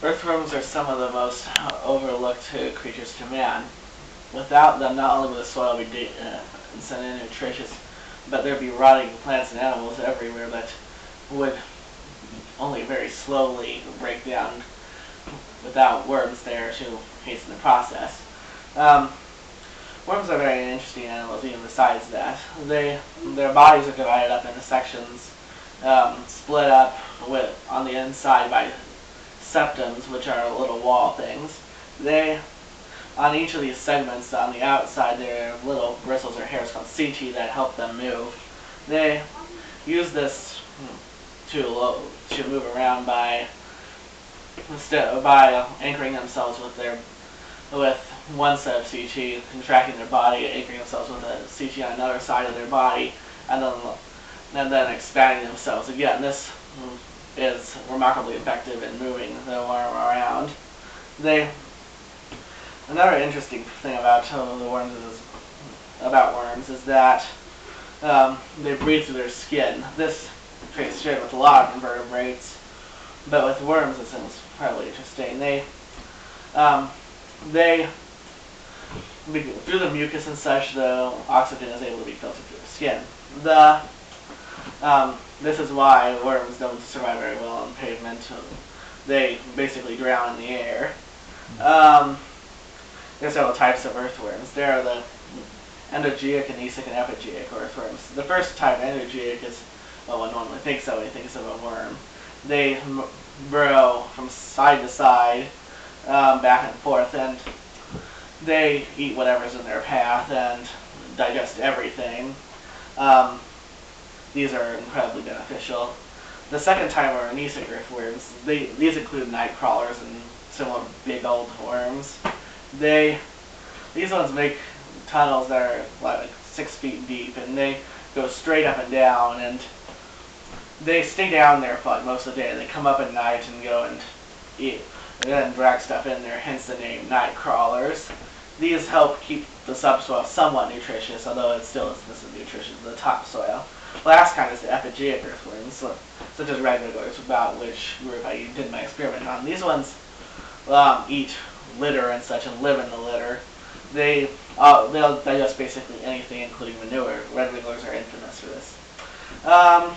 Earthworms are some of the most overlooked creatures to man. Without them, not only would the soil be insanely nutritious, but there'd be rotting plants and animals everywhere that would only very slowly break down without worms there to hasten the process. Um, Worms are very interesting animals even besides that. Their bodies are divided up into sections, split up on the inside by septums, which are little wall things. On each of these segments on the outside, there are little bristles or hairs called setae that help them move. They use this to move around by anchoring themselves with one set of setae, contracting their body, anchoring themselves with a setae on another side of their body, and then expanding themselves again. This is remarkably effective in moving the worm around. Another interesting thing about worms is that they breathe through their skin. This trait is shared with a lot of invertebrates, but with worms it's incredibly interesting. Through the mucus and such, the oxygen is able to be filtered through their skin. This is why worms don't survive very well on pavement. They basically drown in the air. There's several types of earthworms. There are the endogeic, anesic, and epigeic earthworms. The first type, endogeic, is what one normally thinks of when he thinks of a worm. They burrow from side to side, back and forth, and they eat whatever's in their path and digest everything. These are incredibly beneficial. The second type are anesic earthworms. These include night crawlers and similar big old worms. These ones make tunnels that are like 6 feet deep, and they go straight up and down, and they stay down there for like most of the day. They come up at night and go and eat, and then drag stuff in there, hence the name night crawlers. These help keep the subsoil somewhat nutritious, although it still isn't nutritious in the topsoil. The last kind is the epigeic earthworms, such as regulars, about which group I did my experiment on. These ones eat litter and such and live in the litter. They'll digest basically anything, including manure. Red wigglers are infamous for this. I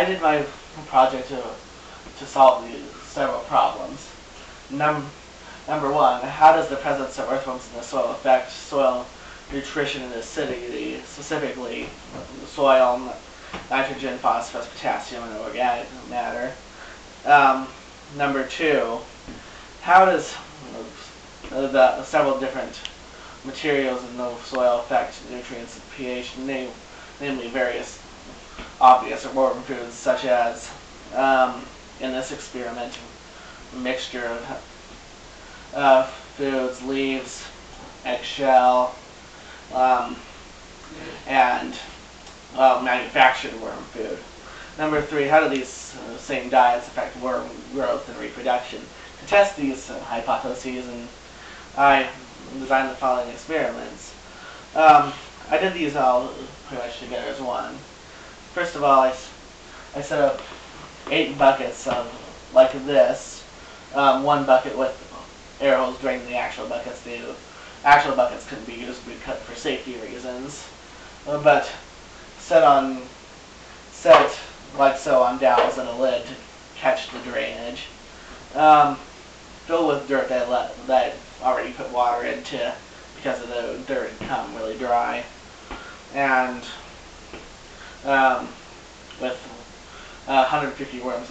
did my project to solve these several problems. Number one, how does the presence of earthworms in the soil affect soil nutrition and acidity, specifically the soil, nitrogen, phosphorus, potassium, and organic matter? Number two, how does the several different materials in the soil affect nutrients and pH, namely various obvious or worm foods, such as, in this experiment, a mixture of foods, leaves, eggshell, and manufactured worm food. Number three, how do these same diets affect worm growth and reproduction? To test these hypotheses, and I designed the following experiments. I did these all pretty much together as one. First of all, I set up 8 buckets like this. One bucket with air holes draining the actual buckets. The actual buckets couldn't be used because for safety reasons, but set like so on dowels and a lid to catch the drainage. Fill with dirt that already put water into because of the dirt had become really dry, and with 150 worms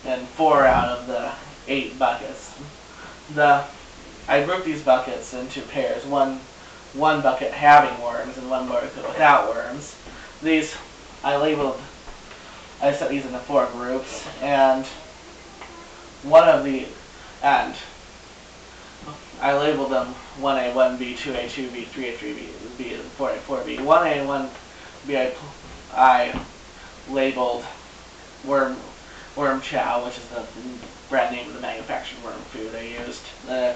in 4 out of the 8 buckets. I grouped these buckets into pairs, one bucket having worms and one bucket without worms. I set these into 4 groups, and I labeled them 1A, 1B, 2A, 2B, 3A, 3B, 4A, 4B. 1A and 1B I labeled worm chow, which is the brand name of the manufactured worm food I used. The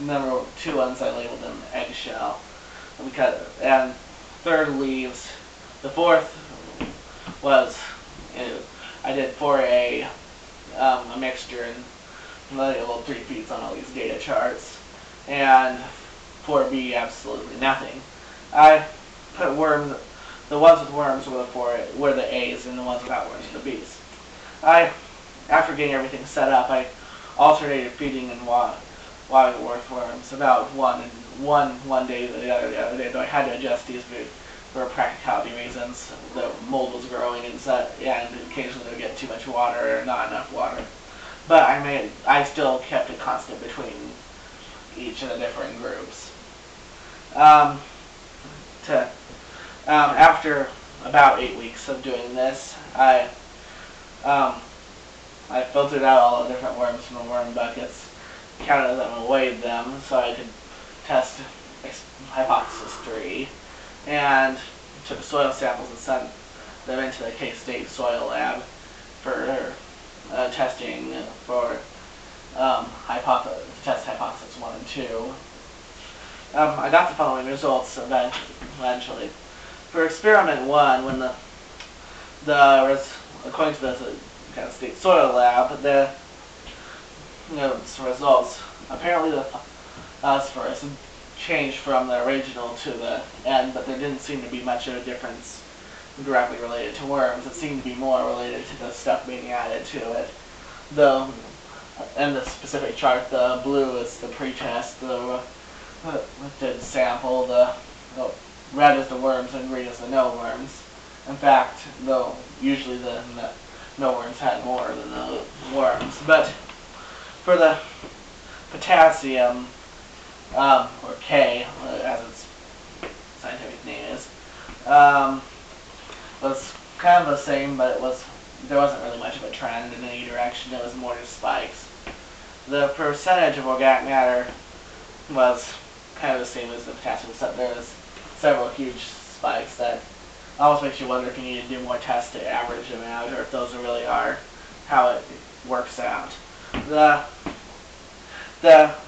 number 2 ones I labeled them eggshell, and third leaves. The fourth was I did 4A a mixture and like a little 3 feeds on all these data charts. And 4B, absolutely nothing. I put worms, the ones with worms were the A's, and the ones without worms were the B's. After getting everything set up, I alternated feeding and watering the earthworms about one day to the other day, though I had to adjust these for practicality reasons. The mold was growing and occasionally they would get too much water or not enough water. But I still kept it constant between each of the different groups. After about 8 weeks of doing this, I filtered out all the different worms from the worm buckets, counted them and weighed them so I could test hypothesis 3, and took soil samples and sent them into the K-State soil lab for testing for test hypothesis 1 and 2. I got the following results eventually. For experiment 1, when according to the K-State soil lab, the results, apparently the phosphorus changed from the original to the end, but there didn't seem to be much of a difference directly related to worms. It seemed to be more related to the stuff being added to it. In the specific chart, the blue is the pretest, the lifted sample, the red is the worms, and green is the no worms. In fact, though usually the no worms had more than the worms. But for the potassium, or K, as its scientific name is, was kind of the same, but there wasn't really much of a trend in any direction. It was more just spikes. The percentage of organic matter was kind of the same as the potassium, except there was several huge spikes that almost makes you wonder if you need to do more tests to average them out, or if those really are how it works out.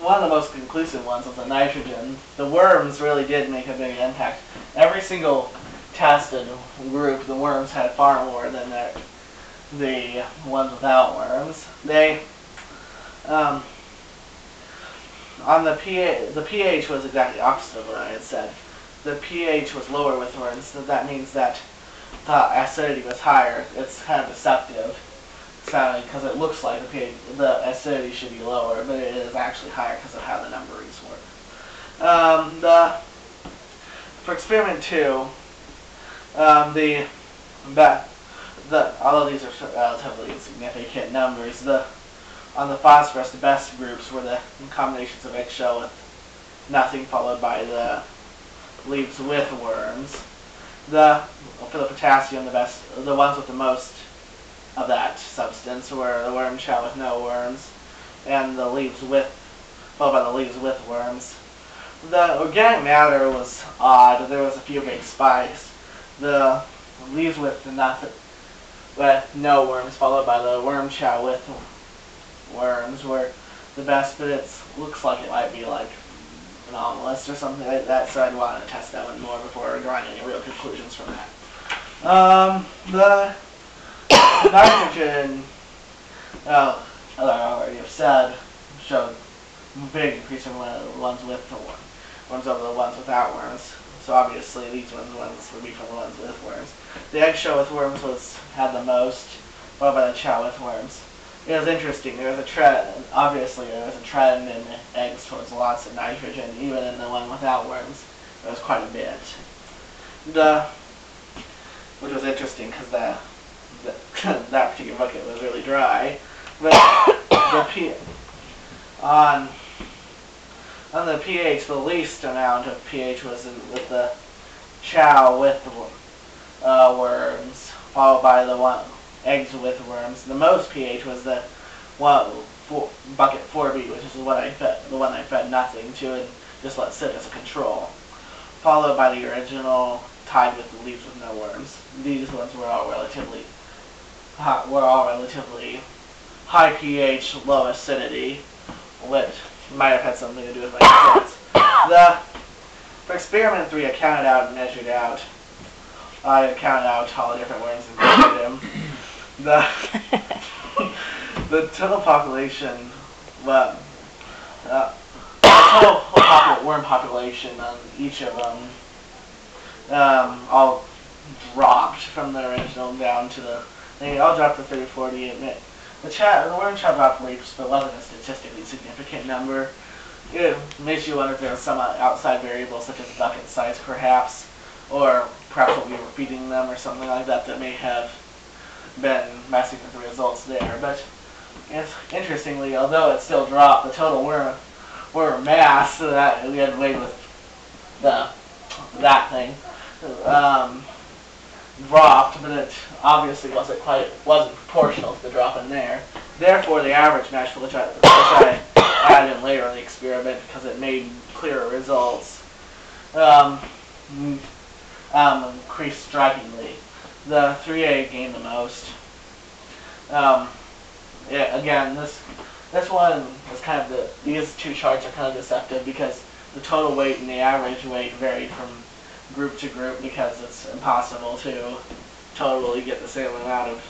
One of the most conclusive ones was the nitrogen. The worms really did make a big impact. Every single tested group, the worms had far more than the ones without worms. On the pH was exactly opposite of what I had said. The pH was lower with worms, so that means that the acidity was higher. It's kind of deceptive sounding because it looks like the acidity should be lower, but it is actually higher because of how the numberings work. For experiment 2, although these are relatively insignificant numbers, on the phosphorus, the best groups were the combinations of eggshell with nothing, followed by the leaves with worms. For the potassium, the ones with the most of that substance were the worm shell with no worms, and followed by the leaves with worms. The organic matter was odd. There was a few big spikes. The leaves with no worms, followed by the worm shell with worms, were the best, but it looks like it might be like anomalous or something like that, so I'd want to test that one more before drawing any real conclusions from that. The nitrogen, as I already have said, showed a big increase in the ones with worms over the ones without worms. So obviously these ones would be from the ones with worms. The eggshell with worms had the most, followed by the shell with worms. It was interesting. There was a trend. Obviously, there was a trend in eggs towards lots of nitrogen, even in the one without worms. There was quite a bit. Which was interesting because that particular bucket was really dry. But on the pH, the least amount of pH was with the chow with worms, followed by the eggs with worms. The most pH was the bucket 4B, which is the one I fed nothing to and just let sit as a control, followed by the original, tied with the leaves with no worms. These ones were all relatively high pH, low acidity, which might have had something to do with my results. For experiment 3, I counted out and measured out. I counted out all the different worms and measured them. The total population, well, the total worm population on each of them all dropped from the original down to they all dropped to 30, 40. The worm chop dropped rates, but wasn't a statistically significant number. It makes you wonder if there was some outside variables such as bucket size perhaps, or perhaps what we were feeding them or something like that that may have been messing with the results there. But interestingly, although it still dropped, the total worm mass that we had weighed with that thing dropped, but it obviously wasn't proportional to the drop in there. Therefore, the average mesh, which I added in later in the experiment because it made clearer results, increased strikingly. The 3A gained the most. Again, this one is kind of these two charts are kind of deceptive because the total weight and the average weight varied from group to group because it's impossible to totally get the same amount of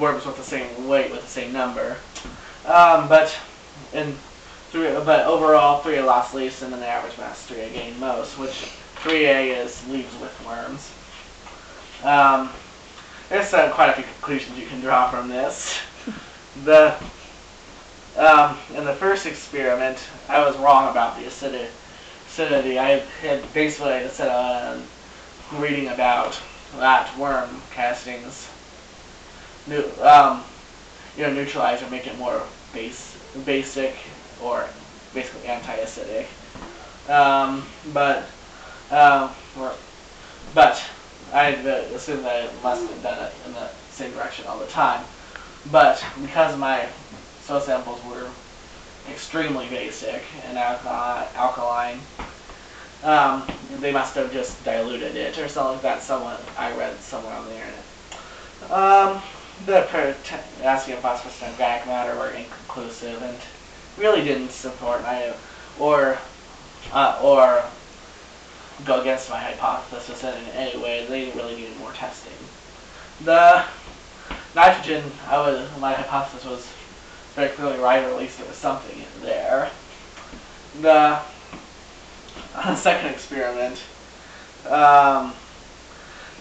worms with the same weight with the same number. But overall, 3A lost least, and then the average mass 3A gained most, which 3A is leaves with worms. There's quite a few conclusions you can draw from this. In the first experiment, I was wrong about the acidity. I had basically instead of reading about that worm castings, neutralize or make it more basic or basically anti-acidic. But I assumed that it must have done it in the same direction all the time. But because my soil samples were extremely basic and alkaline, they must have just diluted it or something like that. I read somewhere on the internet. The potassium, phosphorus, and organic matter were inconclusive and really didn't support or go against my hypothesis in any way. They really needed more testing. The nitrogen, my hypothesis was very clearly right, or at least there was something in there. The second experiment, I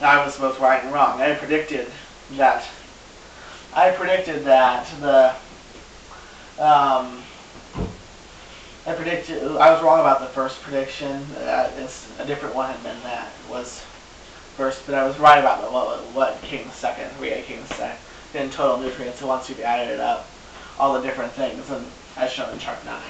was both right and wrong. I predicted that I was wrong about the first prediction. A different one had been that was first, but I was right about what came second. 3A came second in total nutrients. So once you've added it up, all the different things, and as shown in chart 9.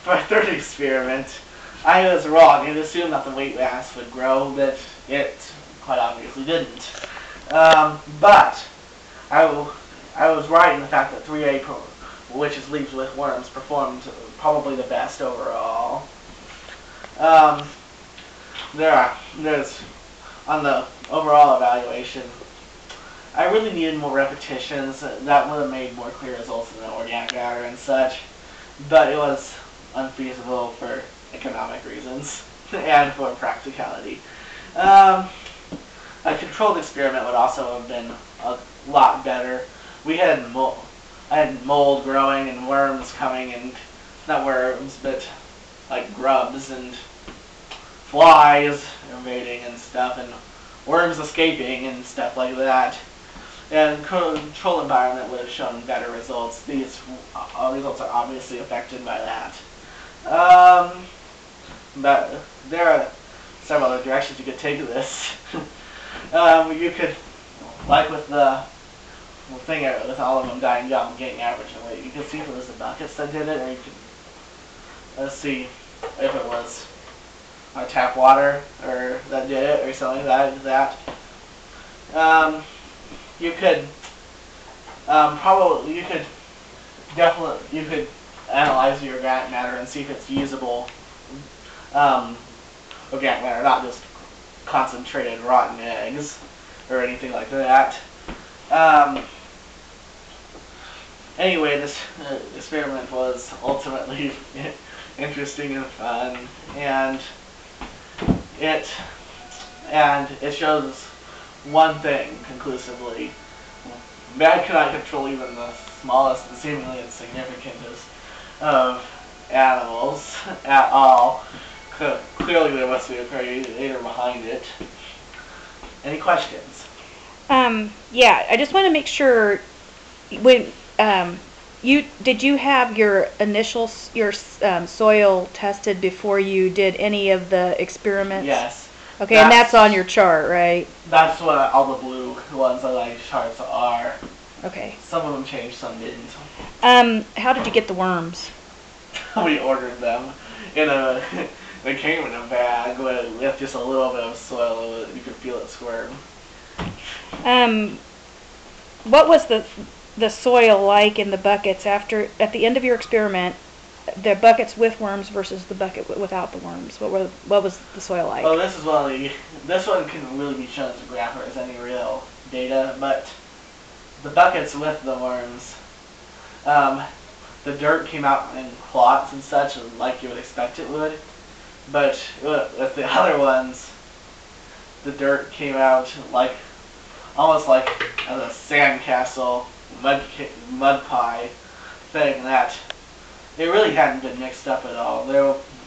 For my third experiment, I was wrong and assumed that the weight mass would grow, but it quite obviously didn't. But I was right in the fact that 3A, which is leaves with worms, performed probably the best overall. There's on the overall evaluation, I really needed more repetitions. That would have made more clear results in the organic matter and such, but it was unfeasible for economic reasons and for practicality. A controlled experiment would also have been a lot better. I had mold growing and worms coming, and not worms, but like grubs and flies invading and stuff, and worms escaping and stuff like that. And control environment would have shown better results. These results are obviously affected by that. But there are several other directions you could take this. You could, like with the thing with all of them dying young and getting average in weight, you could see if it was the buckets that did it, or you could see if it was tap water or that did it, or something like that. You could analyze your organic matter and see if it's usable organic matter, not just concentrated rotten eggs or anything like that. Anyway, this experiment was ultimately interesting and fun, and it shows one thing conclusively, Man cannot control even the smallest and seemingly insignificant of animals at all. Clearly there must be a creator behind it. Any questions? Yeah, I just want to make sure when did you have your initial soil tested before you did any of the experiments? Yes. Okay, and that's on your chart, right? That's what all the blue ones on my charts are. Okay. Some of them changed, some didn't. How did you get the worms? We ordered them in a. They came in a bag with just a little bit of soil. You could feel it squirm. What was the soil like in the buckets at the end of your experiment? The buckets with worms versus the bucket without the worms. What was the soil like? Well, this one can really be shown as a graph or as any real data, but the buckets with the worms, the dirt came out in clots and such, like you would expect it would. But with the other ones, the dirt came out like almost like as a sandcastle, mud pie thing that it really hadn't been mixed up at all.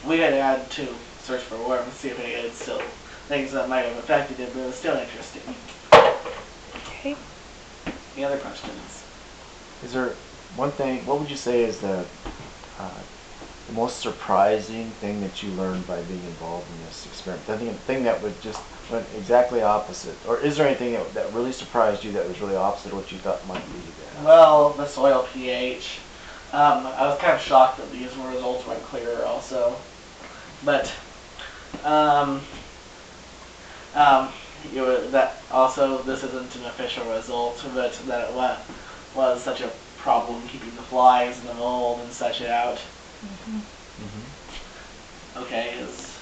We had to search for worms, see if it had still things that might have affected it, but it was still interesting. Okay. Any other questions? Is there one thing? What would you say is the most surprising thing that you learned by being involved in this experiment? The thing that would just went exactly opposite, or is there anything that really surprised you that was really opposite of what you thought might be there? Well, the soil pH. I was kind of shocked that these results weren't clearer also. But that also this isn't an official result, but that it was such a problem keeping the flies and the mold and such out. Mm-hmm. Mm-hmm. Okay, is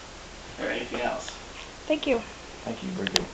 there anything else? Thank you. Thank you. Very good.